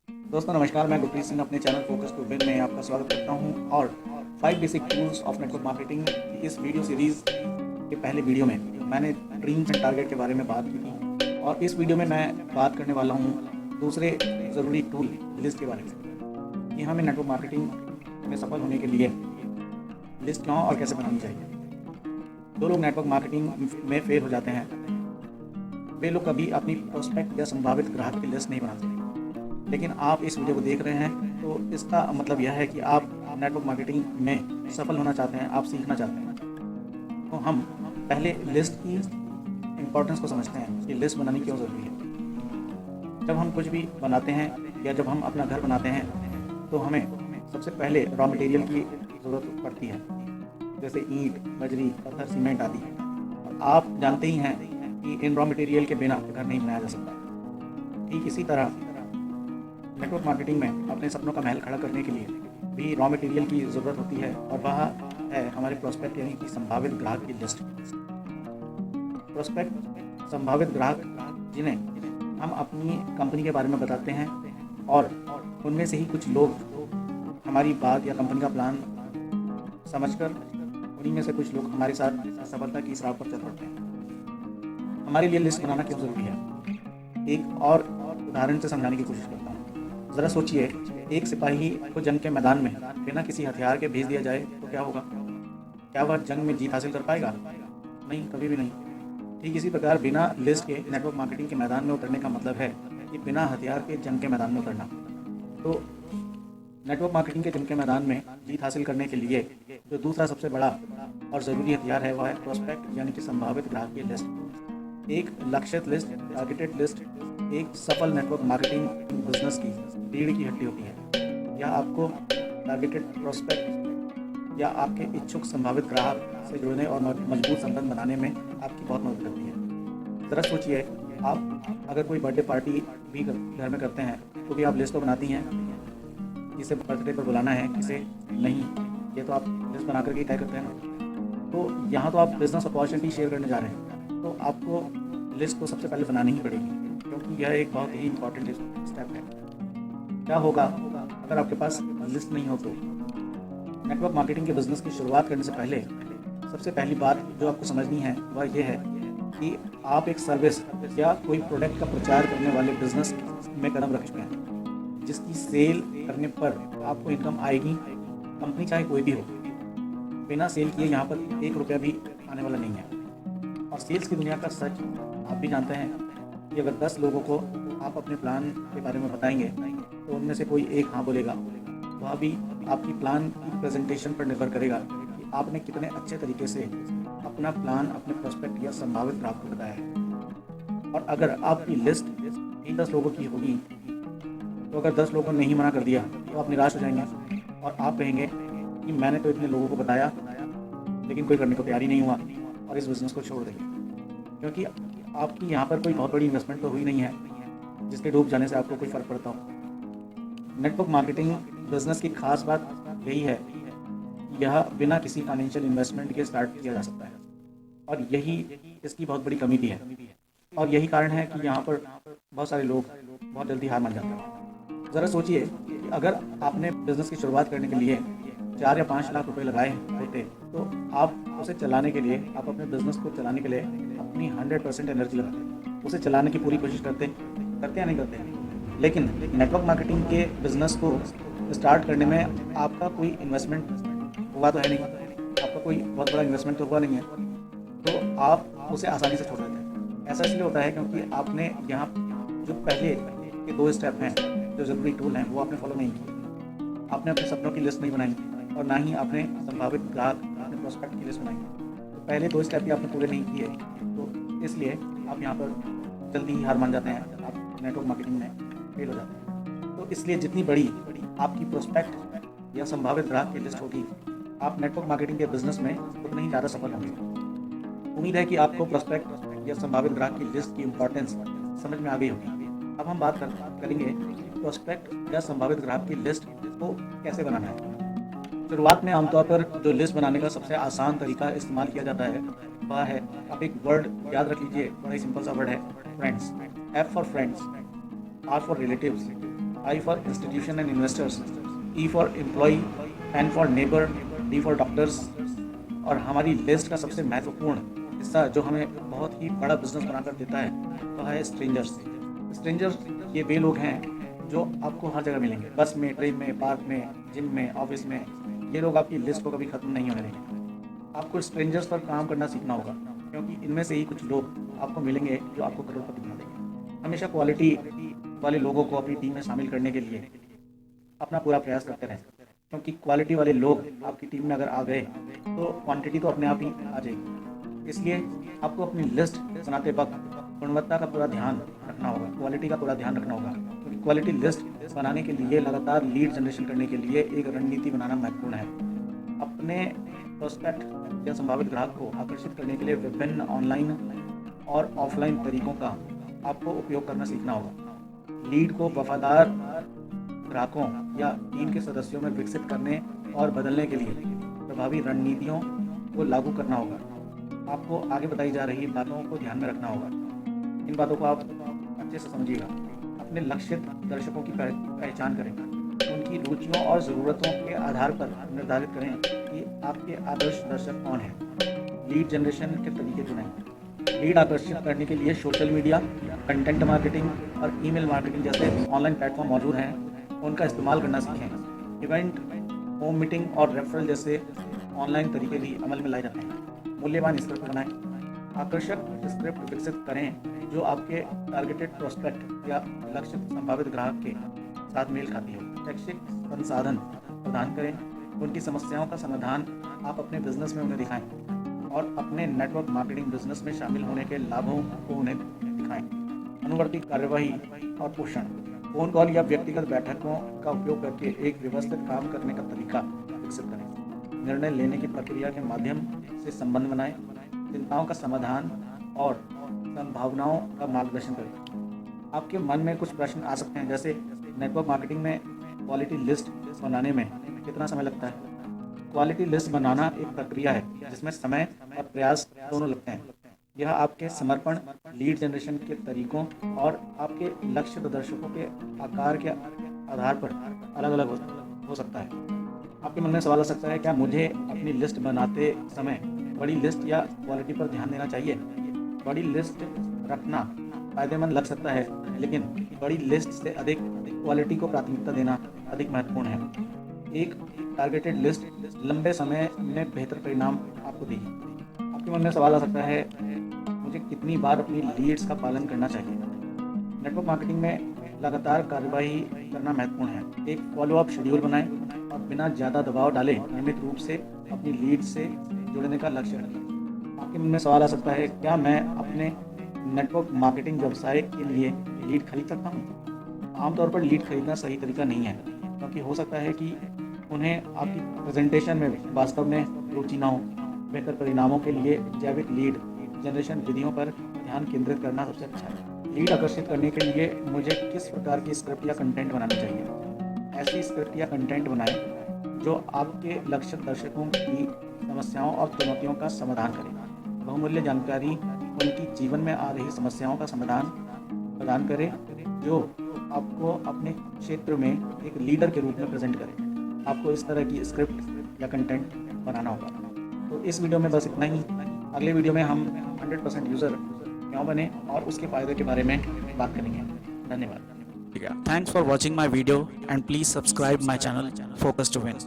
दोस्तों नमस्कार, मैं गुरप्रीत सिंह अपने चैनल फोकस टू विन में आपका स्वागत करता हूं और 5 basic tools of network marketing की इस वीडियो सीरीज़ के पहले वीडियो में मैंने ड्रीम्स एंड टारगेट के बारे में बात की थी और इस वीडियो में मैं बात करने वाला हूं दूसरे ज़रूरी टूल लिस्ट के बारे में कि हमें नेटवर्क मार्केटिंग में सफल होने के लिए लिस्ट क्यों और कैसे बनानी चाहिए। जो लोग नेटवर्क मार्केटिंग में फेल हो जाते हैं वे लोग कभी अपनी प्रोस्पेक्ट या संभावित ग्राहक की लिस्ट नहीं बनाते। लेकिन आप इस वीडियो को देख रहे हैं तो इसका मतलब यह है कि आप नेटवर्क मार्केटिंग में सफल होना चाहते हैं, आप सीखना चाहते हैं। तो हम पहले लिस्ट की इम्पोर्टेंस को समझते हैं कि लिस्ट बनानी क्यों ज़रूरी है। जब हम कुछ भी बनाते हैं या जब हम अपना घर बनाते हैं तो हमें सबसे पहले रॉ मटेरियल की ज़रूरत पड़ती है, जैसे ईंट, बजरी, पत्थर, सीमेंट आदि। और आप जानते ही हैं कि इन रॉ मटेरियल के बिना घर नहीं बनाया जा सकता। ठीक इसी तरह नेटवर्क मार्केटिंग में अपने सपनों का महल खड़ा करने के लिए भी रॉ मटेरियल की ज़रूरत होती है और वह है हमारे प्रोस्पेक्ट यानी कि संभावित ग्राहक की लिस्ट। प्रोस्पेक्ट संभावित ग्राहक जिन्हें हम अपनी कंपनी के बारे में बताते हैं और उनमें से ही कुछ लोग हमारी बात या कंपनी का प्लान समझकर उन्हीं में से कुछ लोग हमारे साथ सफलता की इस राह पर चल पड़ते हैं। हमारे लिए लिस्ट बनाना क्यों ज़रूरी है, एक और उदाहरण से समझाने की कोशिश करता हूँ। ज़रा सोचिए, एक सिपाही को जंग के मैदान में बिना किसी हथियार के भेज दिया जाए तो क्या होगा? क्या वह जंग में जीत हासिल कर पाएगा? नहीं, कभी भी नहीं। ठीक इसी प्रकार बिना लिस्ट के नेटवर्क मार्केटिंग के मैदान में उतरने का मतलब है कि बिना हथियार के जंग के मैदान में उतरना। तो नेटवर्क मार्केटिंग के जंग के मैदान में जीत हासिल करने के लिए जो दूसरा सबसे बड़ा और ज़रूरी हथियार है वह है प्रोस्पेक्ट यानी कि संभावित ग्राहक की लिस्ट। एक लक्षित लिस्ट, टारगेटेड लिस्ट एक सफल नेटवर्क मार्केटिंग बिजनेस की रीढ़ की हड्डी होती है। यह आपको टारगेटेड प्रोस्पेक्ट या आपके इच्छुक संभावित ग्राहक से जुड़ने और मजबूत संबंध बनाने में आपकी बहुत मदद करती है। ज़रा सोचिए, आप अगर कोई बर्थडे पार्टी भी घर में करते हैं तो भी आप लिस्ट तो बनाती हैं, किसे बर्थडे पर बुलाना है, किसे नहीं, ये तो आप लिस्ट बना करके तय करते हैं ना। तो यहाँ तो आप बिजनेस अपॉर्चुनिटी शेयर करने जा रहे हैं तो आपको लिस्ट तो सबसे पहले बनानी ही पड़ेगी, क्योंकि यह एक बहुत ही इंपॉर्टेंट स्टेप है। क्या होगा अगर आपके पास लिस्ट नहीं हो? तो नेटवर्क मार्केटिंग के बिजनेस की शुरुआत करने से पहले सबसे पहली बात जो आपको समझनी है वह यह है कि आप एक सर्विस या कोई प्रोडक्ट का प्रचार करने वाले बिजनेस में कदम रख चुके हैं, जिसकी सेल करने पर आपको इनकम आएगी, कंपनी चाहे कोई भी हो। बिना सेल किए यहाँ पर 1 रुपया भी आने वाला नहीं है। और सेल्स की दुनिया का सच आप भी जानते हैं कि अगर 10 लोगों को आप अपने प्लान के बारे में बताएंगे तो उनमें से कोई एक हाँ बोलेगा। वह भी आपकी प्लान की प्रेजेंटेशन पर निर्भर करेगा कि आपने कितने अच्छे तरीके से अपना प्लान अपने प्रोस्पेक्ट या संभावित ग्राहक को बताया है। और अगर आपकी लिस्ट ही 10 लोगों की होगी तो अगर 10 लोगों ने नहीं मना कर दिया तो आप निराश हो जाएंगे और आप कहेंगे कि मैंने तो इतने लोगों को बताया लेकिन कोई करने को तैयार ही नहीं हुआ और इस बिज़नेस को छोड़ देंगे। क्योंकि आपकी यहाँ पर कोई बहुत बड़ी इन्वेस्टमेंट तो हुई नहीं है जिसके डूब जाने से आपको कोई फ़र्क पड़ता हो। नेटवर्क मार्केटिंग बिजनेस की खास बात यही है कि यह बिना किसी फाइनेंशियल इन्वेस्टमेंट के स्टार्ट किया जा सकता है और यही इसकी बहुत बड़ी कमी भी है। और यही कारण है कि यहाँ पर बहुत सारे लोग बहुत जल्दी हार मान जाते हैं। ज़रा सोचिए कि अगर आपने बिज़नेस की शुरुआत करने के लिए 4 या 5 लाख रुपए लगाए होते तो आप उसे चलाने के लिए, आप अपने बिज़नेस को चलाने के लिए अपनी 100% एनर्जी लगाते, उसे चलाने की पूरी कोशिश करते या नहीं करते। लेकिन नेटवर्क मार्केटिंग के बिज़नेस को स्टार्ट करने में आपका कोई इन्वेस्टमेंट हुआ तो है नहीं, आपका कोई बहुत बड़ा इन्वेस्टमेंट तो हुआ नहीं है, तो आप उसे आसानी से छोड़ देते हैं। ऐसा इसलिए होता है क्योंकि आपने यहाँ जो पहले के 2 स्टेप हैं, जो ज़रूरी टूल हैं, वो आपने फॉलो नहीं किए। आपने अपने सपनों की लिस्ट नहीं बनाई और ना ही आपने संभावित ग्राहक, अपने प्रोस्पेक्ट की लिस्ट बनाई। तो पहले 2 स्टेप भी आपने पूरे नहीं किए, तो इसलिए आप यहाँ पर जल्दी ही हार मान जाते हैं, आप नेटवर्क मार्केटिंग में फेल हो जाते हैं। तो इसलिए जितनी बड़ी आपकी प्रोस्पेक्ट या संभावित ग्राहक की लिस्ट होगी, आप नेटवर्क मार्केटिंग के बिजनेस में उतने ही ज़्यादा सफल होंगे। उम्मीद है कि आपको प्रोस्पेक्ट या संभावित ग्राहक की लिस्ट की इम्पोर्टेंस समझ में आ गई होगी। अब हम बात करेंगे कि प्रोस्पेक्ट या संभावित ग्राहक की लिस्ट को कैसे बनाना है। शुरुआत में आमतौर पर जो लिस्ट बनाने का सबसे आसान तरीका इस्तेमाल किया जाता है वह है, आप एक वर्ड याद रख लीजिए, बड़ा ही सिंपल सा वर्ड है, friends. F for friends, R for relatives, I for institution and investors, E for employee, N for neighbor, D for doctors। और हमारी लिस्ट का सबसे महत्वपूर्ण हिस्सा जो हमें बहुत ही बड़ा बिजनेस बनाकर देता है वह है स्ट्रेंजर्स। स्ट्रेंजर्स ये वे लोग हैं जो आपको हर जगह मिलेंगे, बस में, ट्रेन में, पार्क में, जिम में, ऑफिस में। ये लोग आपकी लिस्ट को कभी ख़त्म नहीं होने देंगे। आपको स्ट्रेंजर्स पर काम करना सीखना होगा, क्योंकि इनमें से ही कुछ लोग आपको मिलेंगे जो आपको करोड़पति बना देंगे। हमेशा क्वालिटी वाले लोगों को अपनी टीम में शामिल करने के लिए अपना पूरा प्रयास करते रहें, क्योंकि क्वालिटी वाले लोग आपकी टीम में अगर आ गए तो क्वांटिटी तो अपने आप ही आ जाएगी। इसलिए आपको अपनी लिस्ट बनाते वक्त गुणवत्ता का पूरा ध्यान रखना होगा, क्वालिटी का पूरा ध्यान रखना होगा, क्योंकि क्वालिटी लिस्ट बनाने के लिए लगातार लीड जनरेशन करने के लिए एक रणनीति बनाना महत्वपूर्ण है। अपने प्रोस्पेक्ट या संभावित ग्राहक को आकर्षित करने के लिए विभिन्न ऑनलाइन और ऑफलाइन तरीकों का आपको उपयोग करना सीखना होगा। लीड को वफादार ग्राहकों या टीम के सदस्यों में विकसित करने और बदलने के लिए प्रभावी रणनीतियों को लागू करना होगा। आपको आगे बताई जा रही बातों को ध्यान में रखना होगा। इन बातों को आप अच्छे से समझिएगा। अपने लक्षित दर्शकों की पहचान करें, उनकी रुचियों और ज़रूरतों के आधार पर निर्धारित करें कि आपके आदर्श दर्शक कौन हैं। लीड जनरेशन के तरीके चुनें। लीड आकर्षित करने के लिए सोशल मीडिया, कंटेंट मार्केटिंग और ईमेल मार्केटिंग जैसे ऑनलाइन प्लेटफॉर्म मौजूद हैं, उनका इस्तेमाल करना सीखें। इवेंट, होम मीटिंग और रेफरल जैसे ऑनलाइन तरीके भी अमल में लाए जाते हैं। मूल्यवान स्क्रिप्ट बनाएं। आकर्षक स्क्रिप्ट विकसित करें जो आपके टारगेटेड प्रोस्पेक्ट या लक्षित संभावित ग्राहक के साथ मेल खाती हो। शैक्षिक संसाधन प्रदान करें। उनकी समस्याओं का समाधान आप अपने बिजनेस में उन्हें दिखाएं और अपने नेटवर्क मार्केटिंग बिजनेस में शामिल होने के लाभों को उन्हें दिखाएं। अनुवर्ती कार्यवाही और पोषण। फोन कॉल या व्यक्तिगत बैठकों का उपयोग करके एक व्यवस्थित काम करने का तरीका विकसित करें। निर्णय लेने की प्रक्रिया के माध्यम से संबंध बनाएं। चिंताओं का समाधान और संभावनाओं का मार्गदर्शन करें। आपके मन में कुछ प्रश्न आ सकते हैं, जैसे नेटवर्क मार्केटिंग में क्वालिटी लिस्ट बनाने में कितना समय लगता है। क्वालिटी लिस्ट बनाना एक प्रक्रिया है जिसमें समय और प्रयास दोनों लगते हैं। यह आपके समर्पण, लीड जनरेशन के तरीकों और आपके लक्ष्य दर्शकों के आकार के आधार पर अलग अलग हो सकता है। आपके मन में सवाल आ सकता है, क्या मुझे अपनी लिस्ट बनाते समय बड़ी लिस्ट या क्वालिटी पर ध्यान देना चाहिए। बड़ी लिस्ट रखना फायदेमंद लग सकता है, लेकिन बड़ी लिस्ट से अधिक क्वालिटी को प्राथमिकता देना अधिक महत्वपूर्ण है। एक टारगेटेड लिस्ट लंबे समय में बेहतर परिणाम आपको देगी। आपके मन में सवाल आ सकता है, मुझे कितनी बार अपनी लीड्स का पालन करना चाहिए। नेटवर्क मार्केटिंग में लगातार कार्यवाही करना महत्वपूर्ण है। एक फॉलोअप शेड्यूल बनाएं और बिना ज़्यादा दबाव डाले नियमित रूप से अपनी लीड से जुड़ने का लक्ष्य रखें। आपके मन में सवाल आ सकता है, क्या मैं अपने नेटवर्क मार्केटिंग व्यवसाय के लिए लीड खरीद सकता हूँ। आमतौर पर लीड खरीदना सही तरीका नहीं है, क्योंकि हो सकता है कि उन्हें आपकी प्रेजेंटेशन में वास्तव में रुचि ना हो। बेहतर परिणामों के लिए जैविक लीड जनरेशन विधियों पर ध्यान केंद्रित करना सबसे अच्छा है। लीड आकर्षित करने के लिए मुझे किस प्रकार की स्क्रिप्ट या कंटेंट बनानी चाहिए। ऐसी स्क्रिप्ट या कंटेंट बनाएं जो आपके लक्षित दर्शकों की समस्याओं और चुनौतियों का समाधान करें। बहुमूल्य जानकारी उनकी जीवन में आ रही समस्याओं का समाधान प्रदान करे, जो आपको अपने क्षेत्र में एक लीडर के रूप में प्रेजेंट करे। आपको इस तरह की स्क्रिप्ट या कंटेंट बनाना होगा। तो इस वीडियो में बस इतना ही। अगले वीडियो में हम 100% यूज़र क्यों बने और उसके फ़ायदे के बारे में बात करेंगे। धन्यवाद। Thanks for watching my video and please subscribe my channel Focus to Win.